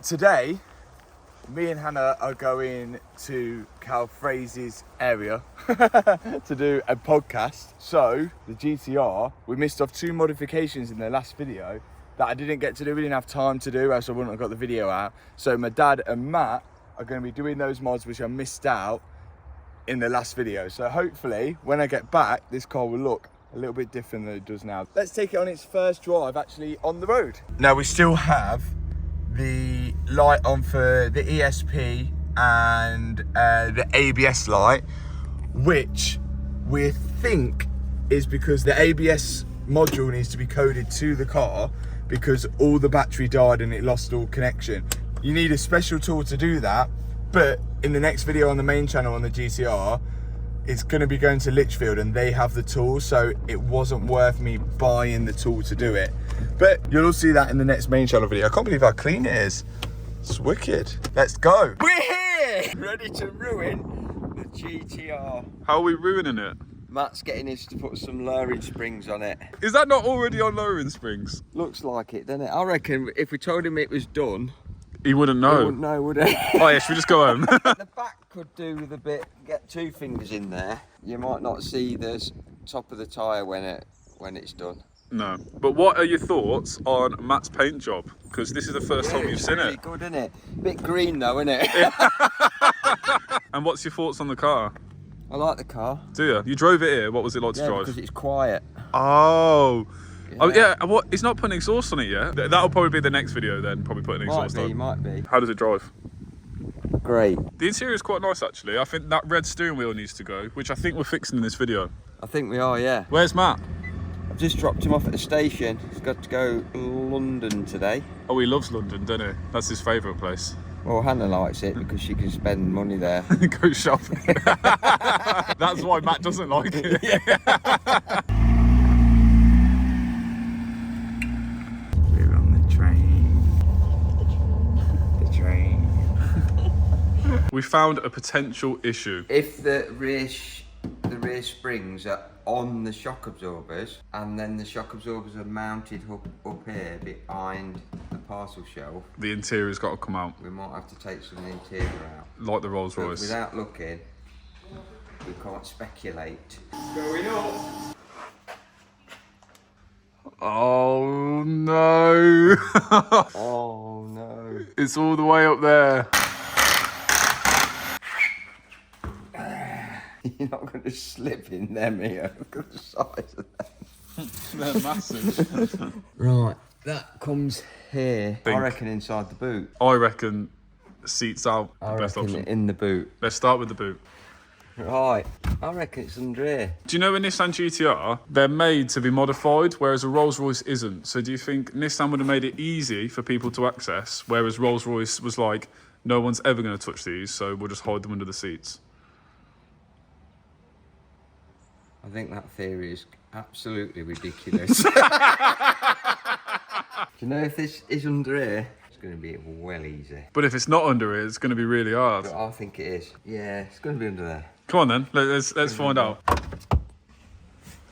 Today, me and Hannah are going to Cal Fraser's area to do a podcast. So, the GTR, we missed off 2 modifications in the last video that I didn't get to do. We didn't have time to do, else I wouldn't have got the video out. So my dad and Matt are going to be doing those mods which I missed out in the last video. So hopefully, when I get back, this car will look a little bit different than it does now. Let's take it on its first drive actually on the road. Now we still have the light on for the ESP and the ABS light, which we think is because the ABS module needs to be coded to the car because all the battery died and it lost all connection. You need a special tool to do that, but in the next video on the main channel on the GTR, it's going to be going to Litchfield and they have the tool, so it wasn't worth me buying the tool to do it. But you'll all see that in the next main channel video. I can't believe how clean it is. It's wicked. Let's go. We're here! Ready to ruin the GTR. How are we ruining it? Matt's getting us to put some lowering springs on it. Is that not already on lowering springs? Looks like it, doesn't it? I reckon if we told him it was done, he wouldn't know. He wouldn't know, would he? Oh yeah, should we just go home? The back could do with a bit, get 2 fingers in there. You might not see the top of the tyre when it's done. No. But what are your thoughts on Matt's paint job? Because this is the first time you've seen really it. Good, isn't it? Bit green though, isn't it? And what's your thoughts on the car? I like the car. Do you? You drove it here. What was it like to drive? Because it's quiet. Oh. Yeah. Oh yeah. What? He's not putting exhaust on it yet. That'll probably be the next video then. Probably putting exhaust on. Might be. How does it drive? Great. The interior is quite nice actually. I think that red steering wheel needs to go, which I think we're fixing in this video. I think we are, yeah. Where's Matt? I've just dropped him off at the station. He's got to go London today. Oh, he loves London, doesn't he? That's his favourite place. Well, Hannah likes it because she can spend money there. Go shopping. That's why Matt doesn't like it. We're on the train. The train. We found a potential issue. If the rear springs are on the shock absorbers and then the shock absorbers are mounted up here behind the parcel shelf, The interior's got to come out, we might have to take some of the interior out. like the Rolls But Royce. without looking, we can't speculate. Going up. Oh no! Oh no. It's all the way up there. You're not going to slip in them here. Look at the size of them. They're massive. Right, that comes here. Think. I reckon inside the boot. I reckon seats out, the I best reckon option. in the boot. Let's start with the boot. Right, I reckon it's under here. Do you know a Nissan GTR? They're made to be modified, whereas a Rolls Royce isn't. So do you think Nissan would have made it easy for people to access, whereas Rolls Royce was like, no one's ever going to touch these, so we'll just hide them under the seats? I think that theory is absolutely ridiculous. Do you know if this is under here, it's going to be well easy. But if it's not under it, it's going to be really hard. But I think it is. Yeah, it's going to be under there. Come on then, let's find out.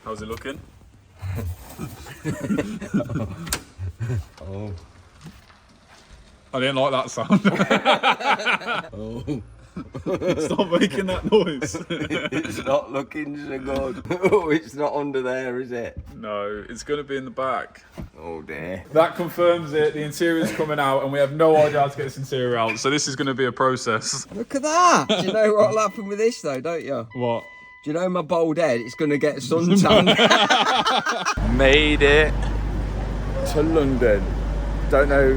How's it looking? Oh. I didn't like that sound. Oh. Stop making that noise. It's not looking so good. Oh, it's not under there, is it? No, it's going to be in the back. Oh dear. That confirms it. The interior's coming out and we have no idea how to get this interior out. So this is going to be a process. Look at that. Do you know what'll happen with this though, don't you? What? Do you know my bald head? It's going to get suntan. Made it to London. Don't know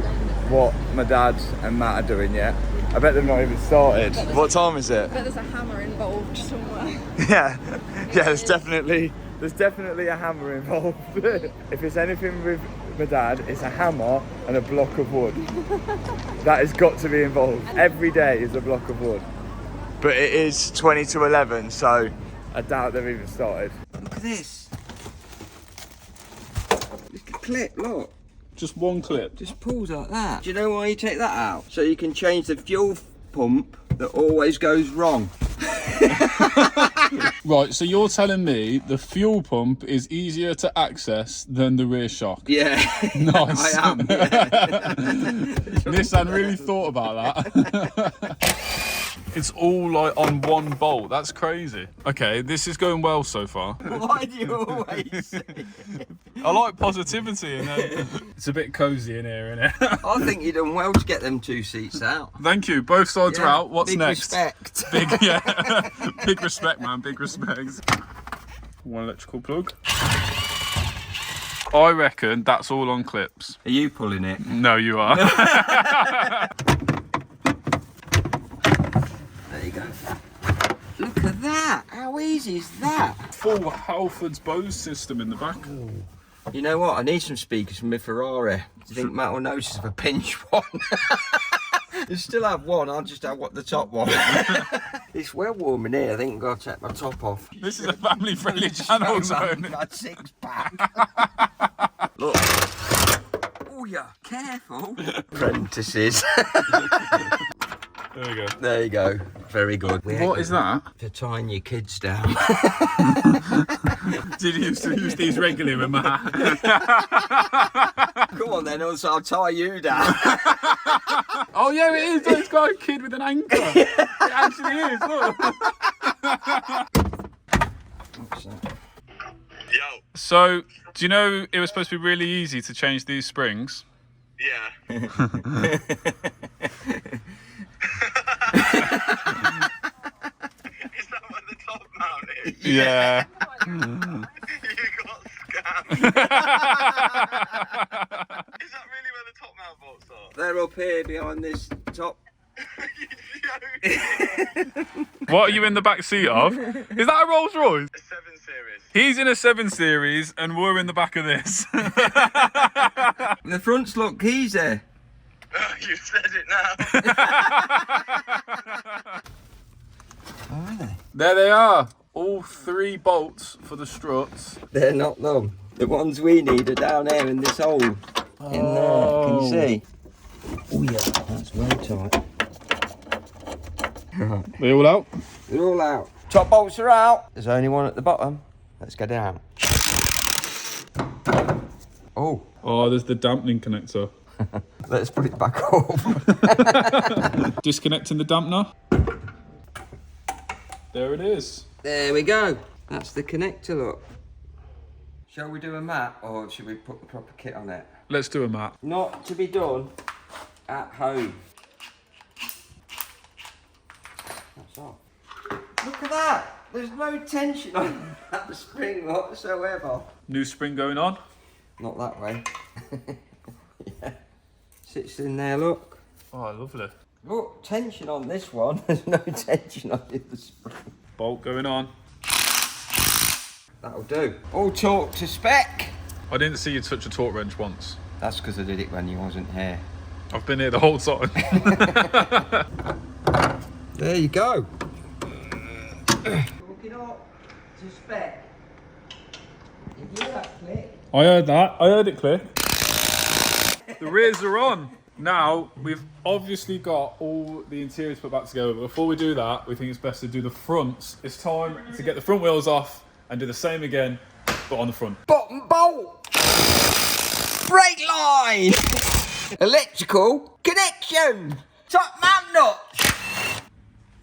what my dad and Matt are doing yet. I bet they've not even started. What time is it? But there's a hammer involved somewhere. Yeah, there's definitely a hammer involved. If it's anything with my dad, it's a hammer and a block of wood. That has got to be involved. Every day is a block of wood. But it is 20 to 11, so I doubt they've even started. Look at this. Just a clip, look. Just one clip. Just pulls like that. Do you know why you take that out? So you can change the fuel pump that always goes wrong. Right, so you're telling me the fuel pump is easier to access than the rear shock? Yeah. Nice. I am, yeah. Nissan really thought about that. It's all like on one bolt. That's crazy. Okay, this is going well so far. Why do you always say I like positivity, and then it's a bit cosy in here, isn't it? I think you done well to get them 2 seats out. Thank you. Both sides are Yeah, out. What's big next? Respect. Big, yeah. Big respect, man. Big respect. One electrical plug. I reckon that's all on clips. Are you pulling it? No, you are. There you go. Look at that. How easy is that? Full Halford's Bose system in the back. You know what? I need some speakers from my Ferrari. Do you think Matt will notice if I pinch one? You still have one, I'll just have the top one. It's well warm in here, I think I've got to take my top off. This is a family-friendly channel zone. Got 6 pack. Look. Oh yeah, careful. Apprentices. There we go. There you go. Very good. What is that? For tying your kids down. Did you used to use these regularly with Matt? Come on then, also I'll tie you down. Oh yeah, it is. It's got a kid with an anchor. It actually is. Look. What's that? Yo, So, do you know it was supposed to be really easy to change these springs? yeah. Is that what the top mount is? Yeah. You got scammed. Is that really where the top mount bolts are? They're up here behind this top. You joking? What are you in the back seat of? Is that a Rolls Royce? A 7 Series. He's in a 7 Series and we're in the back of this. The front's look easy. You said it now. Oh, are they? There they are. All 3 bolts for the struts. They're not them. The ones we need are down here in this hole. In there. Can you see? Oh yeah, that's very tight. They all out? They're all out. Top bolts are out. There's only one at the bottom. Let's get it out. Oh, Oh, there's the dampening connector. let's put it back up. Disconnecting the dampener. There it is. There we go. That's the connector, look. Shall we do a map or should we put the proper kit on it? Let's do a map. Not to be done at home. That's off. Look at that. There's no tension on that spring whatsoever. New spring going on. Not that way. Yeah. Sits in there, look. Oh, lovely. Look, tension on this one. There's no tension on the other spring. Bolt going on. That'll do. All torque to spec. I didn't see you touch a torque wrench once. That's because I did it when you wasn't here. I've been here the whole time. There you go. Looking up to spec. You hear that click? I heard that. I heard it click. The rears are on. Now, we've obviously got all the interiors put back together, but before we do that, we think it's best to do the fronts. It's time to get the front wheels off and do the same again, but on the front. Bottom bolt. Brake line. Electrical connection. Top mount nut.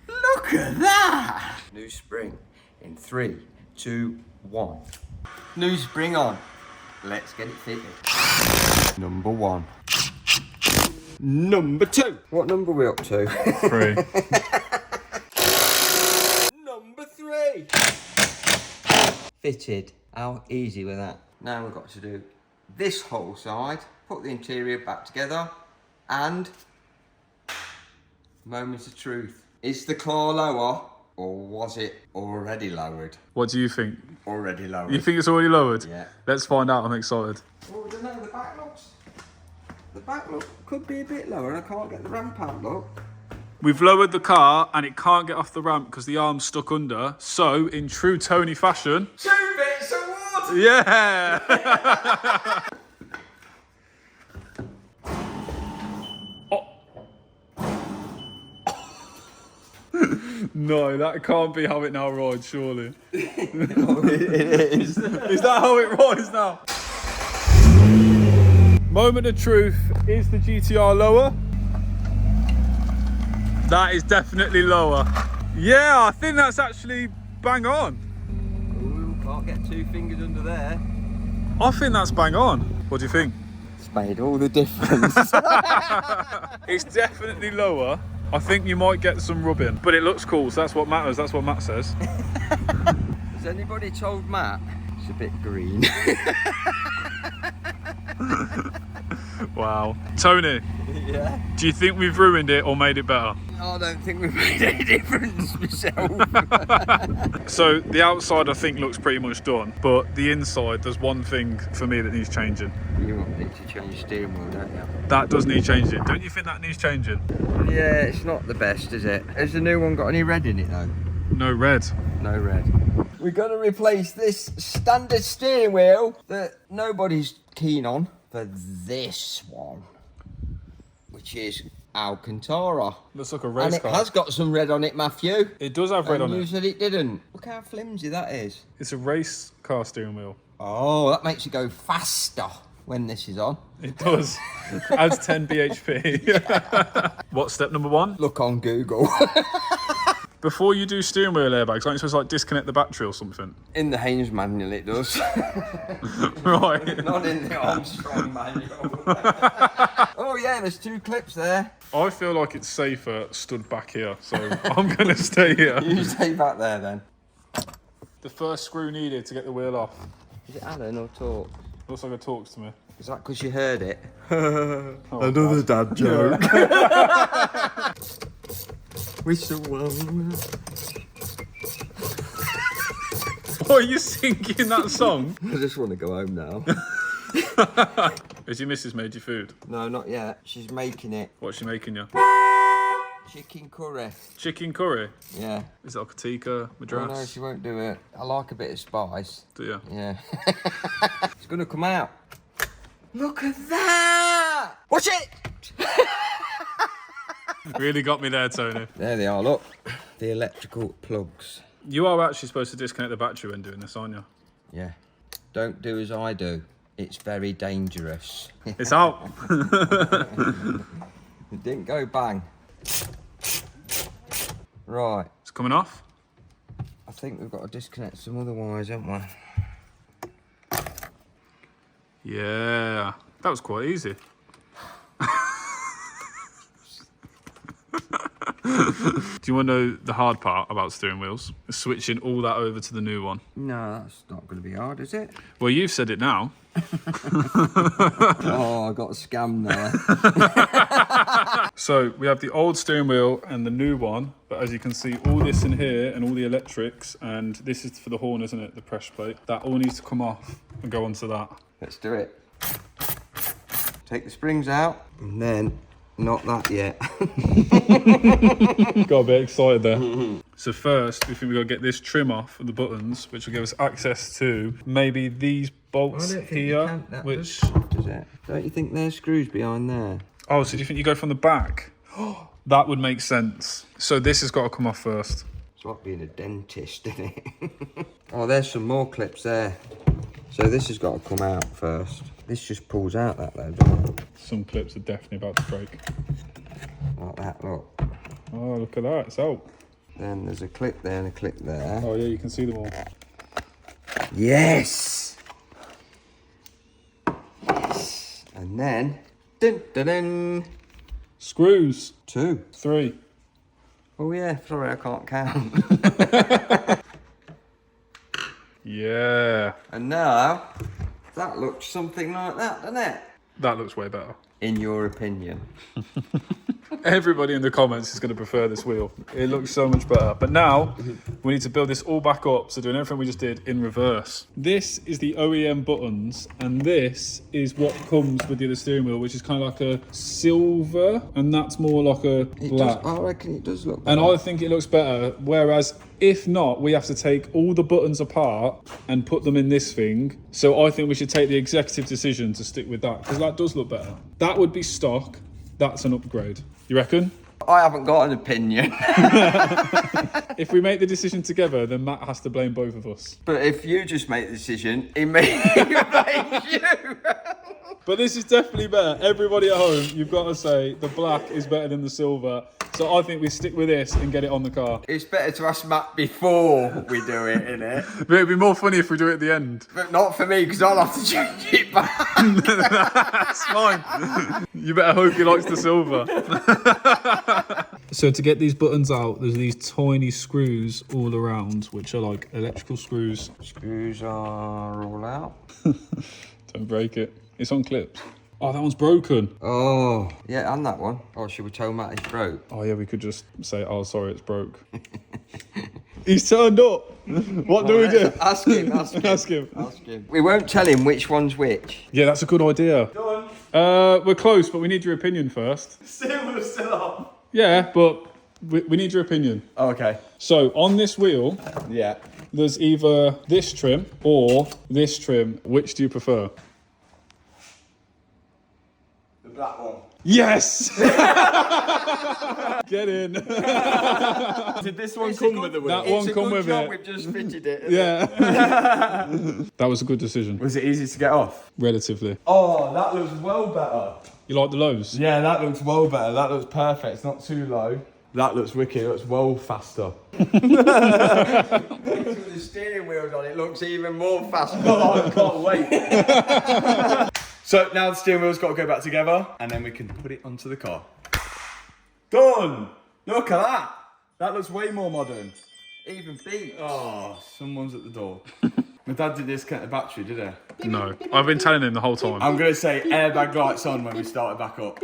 Look at that. New spring in 3, 2, 1. New spring on. Let's get it fitted. Number 1. Number 2. What number are we up to? 3. Number 3. Fitted. How easy was that? Now we've got to do this whole side, put the interior back together, and moment of truth. Is the claw lower, or was it already lowered? What do you think? Already lowered. You think it's already lowered? Yeah. Let's find out. I'm excited. Oh, I don't know, the back look could be a bit lower, and I can't get the ramp out, look. We've lowered the car and it can't get off the ramp because the arm's stuck under. So, in true Tony fashion... 2 bits of wood! Yeah! No, that can't be how it now rides, surely. It is. Is that how it rides now? Moment of truth, is the GTR lower? That is definitely lower. Yeah, I think that's actually bang on. Ooh, can't get 2 fingers under there. I think that's bang on. What do you think? It's made all the difference. It's definitely lower. I think you might get some rubbing, but it looks cool, so that's what matters. That's what Matt says. Has anybody told Matt it's a bit green? Wow. Tony, Yeah. do you think we've ruined it or made it better? I don't think we've made any difference myself. So the outside I think looks pretty much done, but the inside, there's one thing for me that needs changing. You need to change steering wheel, don't you? That does need changing. Don't you think that needs changing? Yeah, it's not the best, is it? Has the new one got any red in it though? No red. No red. We're going to replace this standard steering wheel that nobody's keen on for this one, which is Alcantara. Looks like a race And it car. has got some red on it, Matthew. It does have red And on you it. said it didn't. Look how flimsy that is. It's a race car steering wheel. Oh, that makes it go faster when this is on. It does. Adds 10 bhp. What's step number 1? Look on Google. Before you do steering wheel airbags, aren't you supposed to like disconnect the battery or something? In the Haynes manual it does. Right. Not in the Armstrong manual. Oh yeah, there's 2 clips there. I feel like it's safer stood back here, so I'm going to stay here. You stay back there then. The first screw needed to get the wheel off. Is it Alan or Talk? Looks like it talks to me. Is that because you heard it? Another dad joke. Whistle one. Why are you singing that song? I just want to go home now. Has your missus made you food? No, not yet. She's making it. What's she making you? Chicken curry. Chicken curry? Yeah. Is it like a tikka, Oh, madras? no, she won't do it. I like a bit of spice. Do you? Yeah. It's going to come out. Look at that! Watch it! Really got me there, Tony. There they are, look. The electrical plugs. You are actually supposed to disconnect the battery when doing this, aren't you? Yeah. Don't do as I do. It's very dangerous. It's out. It didn't go bang. Right. It's coming off. I think we've got to disconnect some other wires, haven't we? Yeah. That was quite easy. Do you want to know the hard part about steering wheels? Switching all that over to the new one. No, that's not going to be hard, is it? Well, you've said it now. Oh, I got scammed there. So we have the old steering wheel and the new one, but as you can see, all this in here and all the electrics, and this is for the horn, isn't it? The pressure plate. That all needs to come off and go onto that. Let's do it. Take the springs out, and then not that yet. Got a bit excited there. So first, we think we've got to get this trim off of the buttons, which will give us access to maybe these bolts here, which... Does it? Don't you think there's screws behind there? Oh, so do you think you go from the back? That would make sense. So this has got to come off first. It's like being a dentist, isn't it? Oh, there's some more clips there. So this has got to come out first. This just pulls out that though, doesn't it? Some clips are definitely about to break. Like that, look. Oh, look at that, it's out. Then there's a clip there and a clip there. Oh yeah, you can see them all. Yes! Yes! And then, dun dun dun, Screws. 2. 3. Oh yeah, sorry, I can't count. Yeah. And now, that looks something like that, doesn't it? That looks way better. In your opinion. Everybody in the comments is going to prefer this wheel. It looks so much better. But now, we need to build this all back up. So doing everything we just did in reverse. This is the OEM buttons. And this is what comes with the other steering wheel, which is kind of like a silver. And that's more like a black. I reckon it does look And better. I think it looks better. Whereas if not, we have to take all the buttons apart and put them in this thing. So I think we should take the executive decision to stick with that, because that does look better. That would be stock. That's an upgrade. You reckon? I haven't got an opinion. If we make the decision together, then Matt has to blame both of us. But if you just make the decision, it makes you. But this is definitely better. Everybody at home, you've got to say the black is better than the silver. So I think we stick with this and get it on the car. It's better to ask Matt before we do it, innit? But it'd be more funny if we do it at the end. But not for me, because I'll have to change it back. That's fine. You better hope he likes the silver. So to get these buttons out, there's these tiny screws all around, which are like electrical screws. Screws are all out. Don't break it. It's on clips. Oh, that one's broken. Oh, yeah, and that one. Oh, should we tell Matt it's broke? Oh yeah, we could just say, oh, sorry, it's broke. He's turned up. What do we do? Ask him. Ask him. We won't tell him which one's which. Yeah, that's a good idea. Done. We're close, but we need your opinion first. Still on. Yeah, but we need your opinion. Oh, okay. So on this wheel, Yeah. there's either this trim or this trim. Which do you prefer? The black one. Yes! Get in. Did this one come with the wheel? That one come with it. We've just fitted it. Yeah. That was a good decision, Was it easy to get off? relatively. Oh, that looks well better. You like the lows? Yeah, that looks well better. That looks perfect. It's not too low. That looks wicked. It looks well faster. With the steering wheels on, it looks even more faster. Oh, I can't wait. So now the steering wheel's got to go back together and then we can put it onto the car. Done! Look at that! That looks way more modern. Even beat. Oh, someone's at the door. My dad didn't disconnect the battery, did he? No. I've been telling him the whole time. I'm going to say airbag lights on when we start it back up.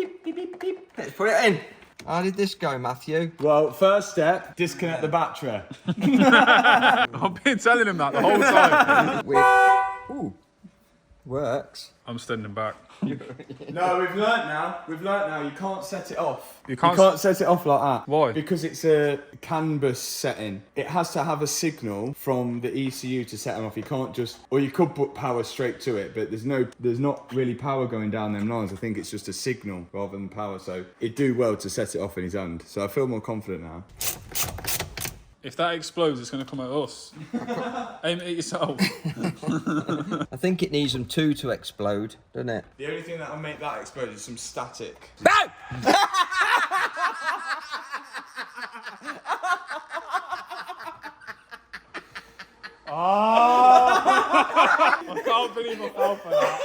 Let's put it in. How did this go, Matthew? Well, first step, disconnect the battery. I've been telling him that the whole time. Ooh, works. I'm standing back. No, we've learnt now. You can't set it off. You can't set it off like that. Why? Because it's a CAN bus setting. It has to have a signal from the ECU to set them off. You can't just, or you could put power straight to it, but there's not really power going down them lines. I think it's just a signal rather than power. So it'd do well to set it off in his hand. So I feel more confident now. If that explodes, it's going to come at us. Aim it at yourself. I think it needs them two to explode, doesn't it? The only thing that'll make that explode is some static. No! I can't believe I fell for that.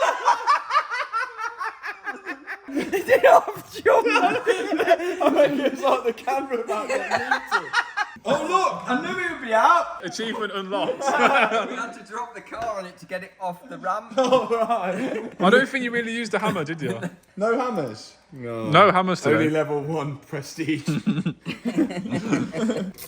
Did off jump? I mean, it's like the camera about getting muted. Oh look, I knew it would be out. Achievement unlocked. We had to drop the car on it to get it off the ramp. All right. I don't think you really used a hammer, did you? No hammers. No. No hammers today. Only level 1 prestige. We've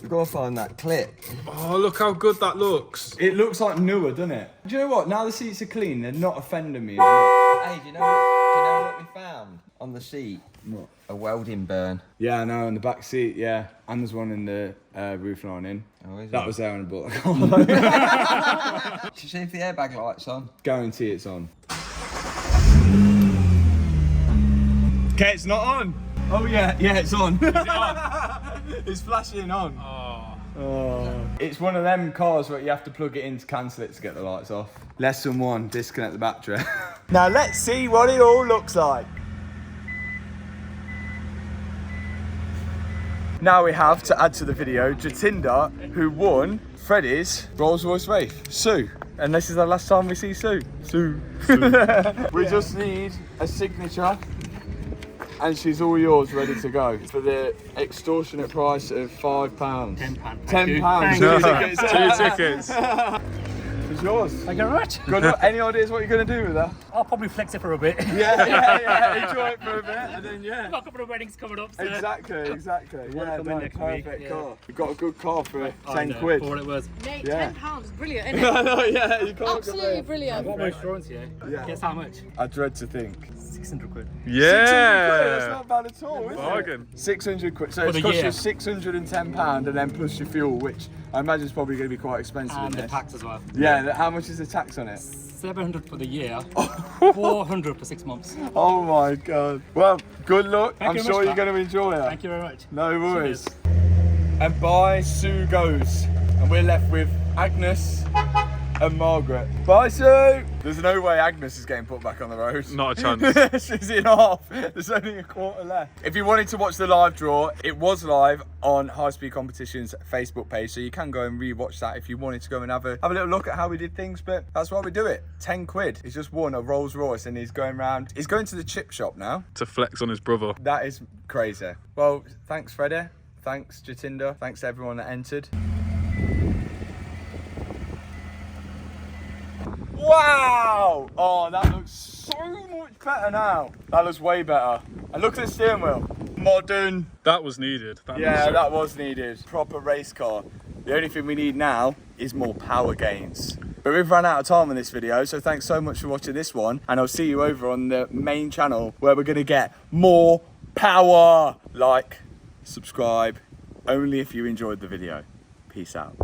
got to find that clip. Oh, look how good that looks. It looks like newer, doesn't it? Do you know what? Now the seats are clean, they're not offending me. Hey, do you know what we found on the seat? What? A welding burn. Yeah, I know, in the back seat, yeah. And there's one in the roof lining. Oh, is That it? was there when I bought the car. Did you see if the airbag light's on? Guarantee it's on. Okay, it's not on. Oh yeah, it's on. Is it on? It's flashing on. Oh. It's one of them cars where you have to plug it in to cancel it to get the lights off. Lesson 1, disconnect the battery. Now let's see what it all looks like. Now we have, to add to the video, Jatinder, who won Freddie's Rolls-Royce Wraith. Sue. And this is the last time we see Sue. Sue. We just need a signature and she's all yours, ready to go. For the extortionate price of £5. £10. Two tickets. It's yours. Thank you very much. Any ideas what you're going to do with that? I'll probably flex it for a bit. Yeah. Enjoy it for a bit and then I've got a couple of weddings coming up. So Exactly. Yeah, come in no, next perfect week, car. You've got a good car for I 10 know, quid. for what it was. Mate, Yeah. £10, brilliant, isn't it? I know, yeah, you can't Absolutely complain. brilliant. What my insurance here? Yeah. Guess how much? I dread to think. 600 quid. 600 quid, that's Yeah. not bad at all, is Bargain. it? 600 quid. So For it's the cost year. you £610 and then plus your fuel, which I imagine it's probably going to be quite expensive. And in the this. tax as well. Yeah, how much is the tax on it? 700 for the year, 400 for 6 months. Oh my god. Well, good luck. Thank I'm you very sure much, you're going to enjoy it. Thank you very much. No worries. Cheers. And bye, Sue goes. And we're left with Agnes and Margaret. Bye, Sue! There's no way Agnes is getting put back on the road. Not a chance. She's in half. There's only a quarter left. If you wanted to watch the live draw, it was live on High Speed Competition's Facebook page, so you can go and re-watch that if you wanted to go and have a little look at how we did things, but that's why we do it. 10 quid. He's just won a Rolls Royce and he's going round. He's going to the chip shop now. To flex on his brother. That is crazy. Well, thanks, Freddie. Thanks, Jatinder. Thanks to everyone that entered. Wow! Oh, that looks so much better now. That looks way better. And look at the steering wheel. Modern. That was needed. That was needed. Proper race car. The only thing we need now is more power gains. But we've run out of time on this video, so thanks so much for watching this one. And I'll see you over on the main channel where we're going to get more power. Like, subscribe, only if you enjoyed the video. Peace out.